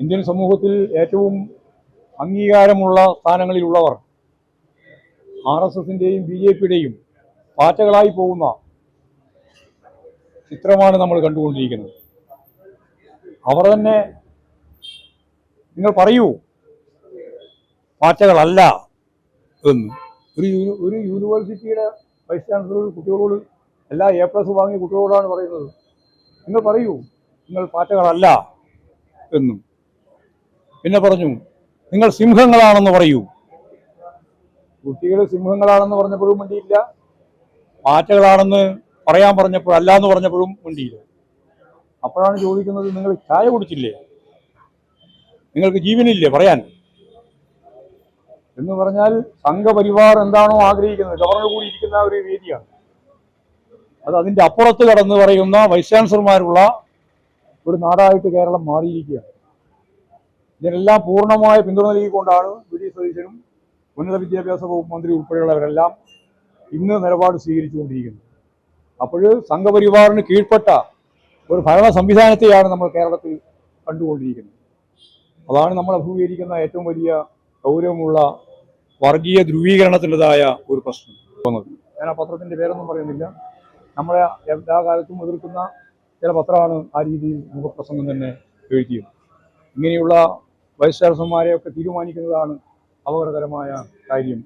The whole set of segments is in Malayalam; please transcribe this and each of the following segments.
ഇന്ത്യൻ സമൂഹത്തിൽ ഏറ്റവും അംഗീകാരമുള്ള സ്ഥാനങ്ങളിലുള്ളവർ RSSന്റെയും BJPയുടെയും പാറ്റകളായി പോകുന്ന ചിത്രമാണ് നമ്മൾ കണ്ടുകൊണ്ടിരിക്കുന്നത്. അവർ തന്നെ നിങ്ങൾ പറയൂ പാറ്റകളല്ല എന്ന്. ഒരു യൂണിവേഴ്സിറ്റിയുടെ വൈസ് ചാൻസലർ കുട്ടികളോട് എല്ലാ A+ വാങ്ങിയ കുട്ടികളോടാണ് പറയുന്നത്, നിങ്ങൾ പറയൂ നിങ്ങൾ പാറ്റകളല്ല എന്നും. പിന്നെ പറഞ്ഞു നിങ്ങൾ സിംഹങ്ങളാണെന്ന് പറയൂ. കുട്ടികൾ സിംഹങ്ങളാണെന്ന് പറഞ്ഞപ്പോഴും മിണ്ടിയില്ല, പാറ്റകളാണെന്ന് പറയാൻ പറഞ്ഞപ്പോഴും അല്ല എന്ന് പറഞ്ഞപ്പോഴും മിണ്ടിയില്ല. അപ്പോഴാണ് ചോദിക്കുന്നത്, നിങ്ങൾ ചായ കുടിച്ചില്ലേ, നിങ്ങൾക്ക് ജീവനില്ലേ പറയാൻ എന്ന് പറഞ്ഞാൽ സംഘപരിവാർ എന്താണോ ആഗ്രഹിക്കുന്നത്, ഗവർണർ കൂടി ഇരിക്കുന്ന ഒരു വേദിയാണ് അത്. അതിൻ്റെ അപ്പുറത്ത് കടന്ന് പറയുന്ന വൈസ് ചാൻസലർമാരുള്ള ഒരു നാടായിട്ട് കേരളം മാറിയിരിക്കുകയാണ്. ഇതിനെല്ലാം പൂർണ്ണമായ പിന്തുണ നൽകിക്കൊണ്ടാണ് VD സതീശനും ഉന്നത വിദ്യാഭ്യാസ വകുപ്പ് മന്ത്രി ഉൾപ്പെടെയുള്ളവരെല്ലാം ഇന്ന് നിലപാട് സ്വീകരിച്ചുകൊണ്ടിരിക്കുന്നത്. അപ്പോൾ സംഘപരിവാറിന് കീഴ്പ്പെട്ട ഒരു ഭരണ സംവിധാനത്തെയാണ് നമ്മൾ കേരളത്തിൽ കണ്ടുകൊണ്ടിരിക്കുന്നത്. അതാണ് നമ്മൾ അഭിമുഖീകരിക്കുന്ന ഏറ്റവും വലിയ ഗൗരവമുള്ള വർഗീയ ധ്രുവീകരണത്തിൻ്റെതായ ഒരു പ്രശ്നം. ഞാൻ ആ പത്രത്തിൻ്റെ പേരൊന്നും പറയുന്നില്ല, നമ്മളെ എല്ലാ കാലത്തും എതിർക്കുന്ന ചില പത്രമാണ് ആ രീതിയിൽ മുഖപ്രസംഗം തന്നെ എഴുതിയത്. ഇങ്ങനെയുള്ള വൈസ് ചാൻസലർമാരെയൊക്കെ തീരുമാനിക്കുന്നതാണ് അപകടകരമായ കാര്യം.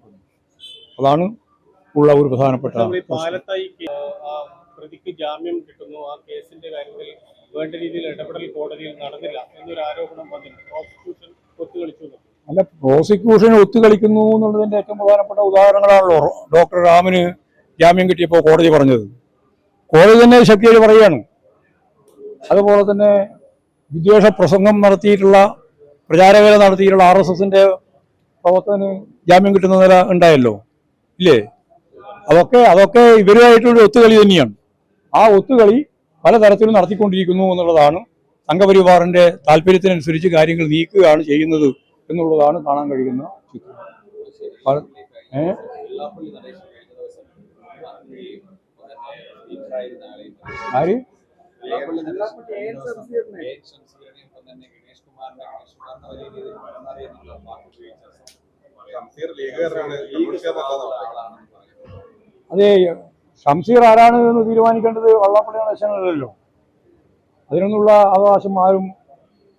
അതാണ് ഉള്ള ഒരു പ്രധാനപ്പെട്ട പ്രതിക്ക് ജാമ്യം കിട്ടുന്നു. ആ കേസിന്റെ കാര്യത്തിൽ വേണ്ട രീതിയിൽ ഇടപെടൽ കോടതിയിൽ നടന്നില്ല എന്നൊരു ആരോപണം വന്നിട്ടുണ്ട്. പ്രോസിക്യൂഷൻ ഒത്തുകളിച്ചു. അല്ല, പ്രോസിക്യൂഷൻ ഒത്തുകളിക്കുന്നു എന്നുള്ളതിന്റെ ഏറ്റവും പ്രധാനപ്പെട്ട ഉദാഹരണങ്ങളാണല്ലോ ഡോക്ടർ റാമിന് ജാമ്യം കിട്ടിയപ്പോൾ കോടതി പറഞ്ഞത്. കോടതി തന്നെ ശക്തിയായി പറയുകയാണ്. അതുപോലെ തന്നെ വിദ്വേഷ പ്രസംഗം നടത്തിയിട്ടുള്ള, പ്രചാരവേല നടത്തിയിട്ടുള്ള RSSന്റെ പ്രവർത്തകന് ജാമ്യം കിട്ടുന്ന നില ഉണ്ടായല്ലോ, ഇല്ലേ? അതൊക്കെ ഇവരുമായിട്ടുള്ള ഒത്തുകളി തന്നെയാണ്. ആ ഒത്തുകളി പലതരത്തിലും നടത്തിക്കൊണ്ടിരിക്കുന്നു എന്നുള്ളതാണ്. സംഘപരിവാറിന്റെ താല്പര്യത്തിനനുസരിച്ച് കാര്യങ്ങൾ നീക്കുകയാണ് ചെയ്യുന്നത് എന്നുള്ളതാണ് കാണാൻ കഴിയുന്ന ചിത്രം. ആര് അതെ, ഷംസീർ ആരാണ് എന്ന് തീരുമാനിക്കേണ്ടത് വള്ളാപ്പള്ളി നടേശനല്ലല്ലോ. അതിനൊന്നുള്ള അവകാശം ആരും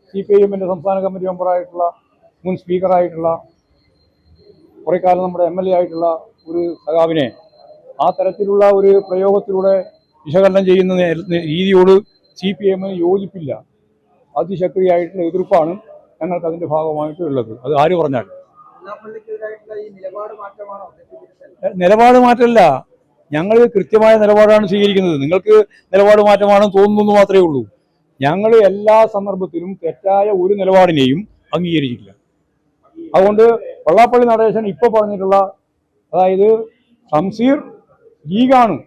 CPIMന്റെ സംസ്ഥാന കമ്മിറ്റി മെമ്പറായിട്ടുള്ള, മുൻ സ്പീക്കറായിട്ടുള്ള, കുറേ കാലം നമ്മുടെ MLA ആയിട്ടുള്ള ഒരു സഖാവിനെ ആ തരത്തിലുള്ള ഒരു പ്രയോഗത്തിലൂടെ വിശകലനം ചെയ്യുന്ന രീതിയോട് CPIMന് യോജിപ്പില്ല. അതിശക്തിയായിട്ടുള്ള എതിർപ്പാണ് ഞങ്ങൾക്ക് അതിൻ്റെ ഭാഗമായിട്ട് ഉള്ളത്. അത് ആര് പറഞ്ഞാലും നിലപാട് മാറ്റമല്ല, ഞങ്ങൾ കൃത്യമായ നിലപാടാണ് സ്വീകരിക്കുന്നത്. നിങ്ങൾക്ക് നിലപാട് മാറ്റമാണെന്ന് തോന്നുന്നു മാത്രമേ ഉള്ളൂ. ഞങ്ങൾ എല്ലാ സന്ദർഭത്തിലും തെറ്റായ ഒരു നിലപാടിനെയും അംഗീകരിച്ചിട്ടില്ല. അതുകൊണ്ട് വള്ളാപ്പള്ളി നടേശൻ ഇപ്പോൾ പറഞ്ഞിട്ടുള്ള, അതായത് ഷംസീർ ലീഗാണ്,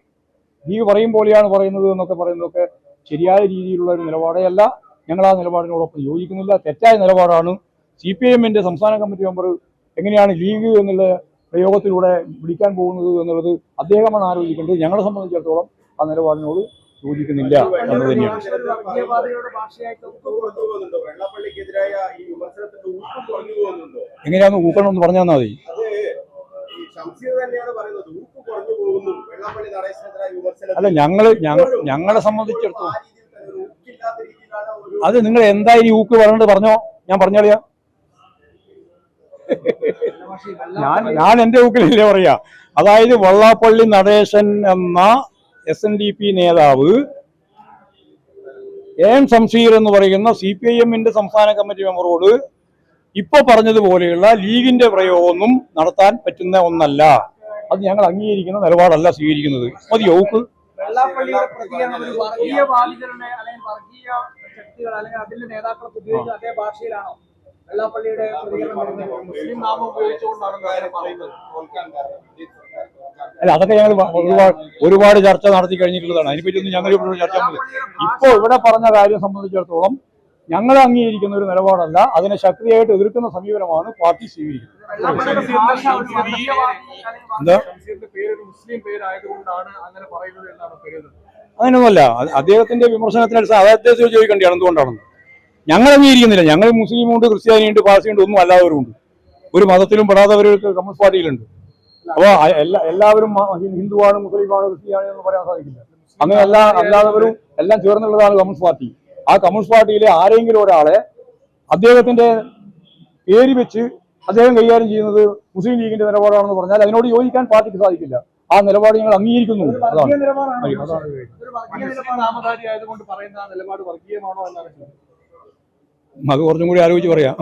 ലീഗ് പറയും പോലെയാണ് പറയുന്നത് എന്നൊക്കെ പറയുന്നതൊക്കെ ശരിയായ രീതിയിലുള്ള ഒരു നിലപാടേ അല്ല. ഞങ്ങൾ ആ നിലപാടിനോടൊപ്പം യോജിക്കുന്നില്ല. തെറ്റായ നിലപാടാണ്. CPIMന്റെ സംസ്ഥാന കമ്മിറ്റി മെമ്പർ എങ്ങനെയാണ് ലീഗ് എന്നുള്ള പ്രയോഗത്തിലൂടെ വിളിക്കാൻ പോകുന്നത് എന്നുള്ളത് അദ്ദേഹമാണ് ആലോചിക്കേണ്ടത്. ഞങ്ങളെ സംബന്ധിച്ചിടത്തോളം ആ നിലപാടിനോട് യോജിക്കുന്നില്ല എന്ന് തന്നെയാണ്. എങ്ങനെയാന്ന് ഊക്കണമെന്ന് പറഞ്ഞാൽ മതി. അല്ല, ഞങ്ങളെ സംബന്ധിച്ചിടത്തോളം അത് നിങ്ങൾ എന്തായാലും ഈ ഊക്ക് പറഞ്ഞിട്ട് പറഞ്ഞോ, ഞാൻ പറഞ്ഞോളിയാ. ഞാൻ എൻ്റെ ഊക്കിലല്ലേ പറയാ. അതായത് വള്ളാപ്പള്ളി നടേശൻ എന്ന SNDP നേതാവ് AM ഷംസീർ എന്ന് പറയുന്ന CPIMന്റെ സംസ്ഥാന കമ്മിറ്റി മെമ്പറോട് ഇപ്പൊ പറഞ്ഞതുപോലെയുള്ള ലീഗിന്റെ പ്രയോഗമൊന്നും നടത്താൻ പറ്റുന്ന ഒന്നല്ല. അത് ഞങ്ങൾ അംഗീകരിക്കുന്ന നിലപാടല്ല സ്വീകരിക്കുന്നത്. മതിയോ ഊക്ക്? അല്ല, അതൊക്കെ ഞങ്ങൾ ഒരുപാട് ചർച്ച നടത്തി കഴിഞ്ഞിട്ടുള്ളതാണ്. അതിനെപ്പറ്റിയൊന്നും ഞങ്ങൾ ഇവിടെ ചർച്ച ഇപ്പോൾ ഇവിടെ പറഞ്ഞ കാര്യം സംബന്ധിച്ചിടത്തോളം ഞങ്ങൾ അംഗീകരിക്കുന്ന ഒരു നിലപാടല്ല. അതിനെ ശക്തിയായിട്ട് എതിർക്കുന്ന സമീപനമാണ് പാർട്ടി സ്വീകരിക്കുന്നത്. അങ്ങനെയൊന്നുമല്ല. അദ്ദേഹത്തിന്റെ വിമർശനത്തിന് അദ്ദേഹത്തെ ചോദിക്കേണ്ടിയാണ് എന്തുകൊണ്ടാണെന്ന്. ഞങ്ങൾ അംഗീകരിക്കുന്നില്ല. ഞങ്ങൾ മുസ്ലിമുണ്ട്, ക്രിസ്ത്യാനിയുണ്ട്, പാഴ്സിയുണ്ട്, ഒന്നും അല്ലാത്തവരുണ്ട്. ഒരു മതത്തിലും പെടാത്തവർക്ക് കമ്മ്യൂണിസ്റ്റ് പാർട്ടിയിലുണ്ട്. അപ്പോൾ എല്ലാവരും ഹിന്ദുവാണ്, മുസ്ലിമാണ്, ക്രിസ്ത്യാനി എന്ന് പറയാൻ സാധിക്കില്ല. അങ്ങനെ അല്ലാത്തവരും എല്ലാം ചേർന്നുള്ളതാണ് കമ്മ്യൂണിസ്റ്റ് പാർട്ടി. ആ കമ്മ്യൂണിസ്റ്റ് പാർട്ടിയിലെ ആരെങ്കിലും ഒരാളെ അദ്ദേഹത്തിന്റെ പേര് വെച്ച് അദ്ദേഹം കൈകാര്യം ചെയ്യുന്നത് മുസ്ലിം ലീഗിന്റെ നിലപാടാണെന്ന് പറഞ്ഞാൽ അതിനോട് യോജിക്കാൻ പാർട്ടിക്ക് സാധിക്കില്ല. ആ നിലപാട് ഞങ്ങൾ അംഗീകരിക്കുന്നു. നാമധാരിയായതുകൊണ്ട് പറയുന്ന ആ നിലപാട് വർഗീയമാണോ എന്നാണ് അത് കുറച്ചും കൂടി ആലോചിച്ച് പറയാം.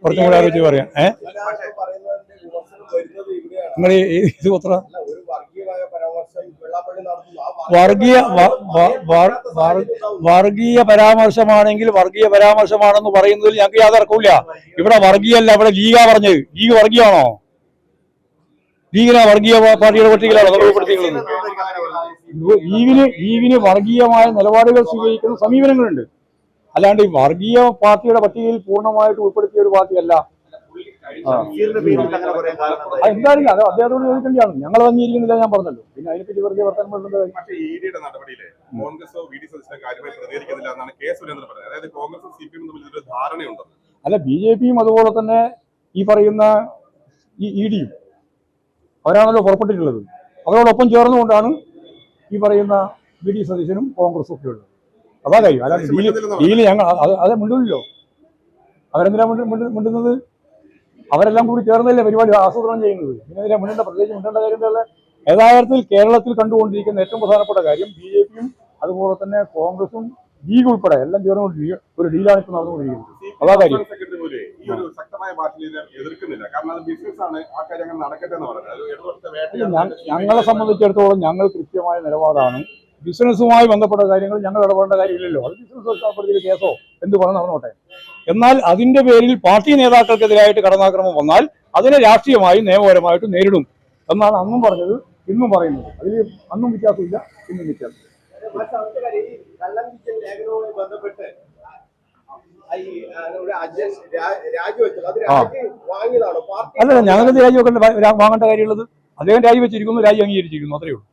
കുറച്ചും കൂടി ആലോചിച്ച് പറയാം. നിങ്ങൾ ഇത് പത്ര വർഗീയ പരാമർശമാണെങ്കിൽ വർഗീയ പരാമർശമാണെന്ന് പറയുന്നതിൽ ഞങ്ങൾക്ക് യാതൊരു തർക്കമില്ല. ഇവിടെ വർഗീയല്ല, ഇവിടെ ലീഗാ പറഞ്ഞത്. ലീഗ് വർഗീയമാണോ? ലീഗിനെ വർഗീയ പാർട്ടിയുടെ പട്ടികയിലാണോ ഉൾപ്പെടുത്തിയിട്ടുള്ളത്? ലീഗിന് വർഗീയമായ നിലപാടുകൾ സ്വീകരിക്കുന്ന സമീപനങ്ങളുണ്ട്. അല്ലാണ്ട് ഈ വർഗീയ പാർട്ടിയുടെ പട്ടികയിൽ പൂർണ്ണമായിട്ട് ഉൾപ്പെടുത്തിയ ഒരു പാർട്ടിയല്ല. എന്തായാലും അത് അദ്ദേഹത്തോട് ചോദിക്കേണ്ടതാണ്. ഞങ്ങൾ അംഗീകരിക്കുന്നില്ല, ഞാൻ പറഞ്ഞല്ലോ. പിന്നെ അതിനെപ്പറ്റി വെറുതെ വർത്തമാനം അല്ല, BJPയും അതുപോലെ തന്നെ ഈ പറയുന്ന ഈ EDയും അവരാണല്ലോ പുറപ്പെട്ടിട്ടുള്ളത്. അവരോടൊപ്പം ചേർന്നുകൊണ്ടാണ് ഈ പറയുന്ന VD സതീശനും കോൺഗ്രസും ഒക്കെ ഉള്ളത്. അതാ കാര്യം. അല്ലാതെ ഡീല് ഞങ്ങൾ അത് മിണ്ടില്ലല്ലോ. അവരെന്തിനാ മിണ്ടുന്നത്? അവരെല്ലാം കൂടി ചേർന്നല്ലേ പരിപാടി ആസൂത്രണം ചെയ്യുന്നത്. ഇതിനെതിരെ പ്രത്യേകിച്ച് മിണ്ടേണ്ട കാര്യമുള്ള യഥാർത്ഥത്തിൽ കേരളത്തിൽ കണ്ടുകൊണ്ടിരിക്കുന്ന ഏറ്റവും പ്രധാനപ്പെട്ട കാര്യം BJPയും അതുപോലെ തന്നെ കോൺഗ്രസും ലീഗ് ഉൾപ്പെടെ എല്ലാം ചേർന്നുകൊണ്ട് ഒരു ഡീലാണ് ഇപ്പോൾ നടന്നുകൊണ്ടിരിക്കുന്നത്. അതാ കാര്യം. ഞങ്ങളെ സംബന്ധിച്ചിടത്തോളം ഞങ്ങൾ കൃത്യമായ നിലപാടാണ്. ബിസിനസ്സുമായി ബന്ധപ്പെട്ട കാര്യങ്ങൾ ഞങ്ങൾ ഇടപെടേണ്ട കാര്യമില്ലല്ലോ. അത് ബിസിനസ് കേസോ എന്ത് പറഞ്ഞ് നടന്നോട്ടെ. എന്നാൽ അതിന്റെ പേരിൽ പാർട്ടി നേതാക്കൾക്കെതിരായിട്ട് കടന്നാക്രമം വന്നാൽ അതിനെ രാഷ്ട്രീയമായും നിയമപരമായിട്ടും നേരിടും എന്നാണ് അന്നും പറഞ്ഞത്, ഇന്നും പറയുന്നത്. അതിൽ അന്നും വ്യത്യാസമില്ല, ഇന്നും വ്യത്യാസം. അല്ല, ഞങ്ങൾക്ക് രാജിവെക്കേണ്ട വാങ്ങേണ്ട കാര്യമുള്ളത്. അദ്ദേഹം രാജിവെച്ചിരിക്കുന്നു, രാജി അംഗീകരിച്ചിരിക്കുന്നു, അത്രയേ ഉള്ളൂ.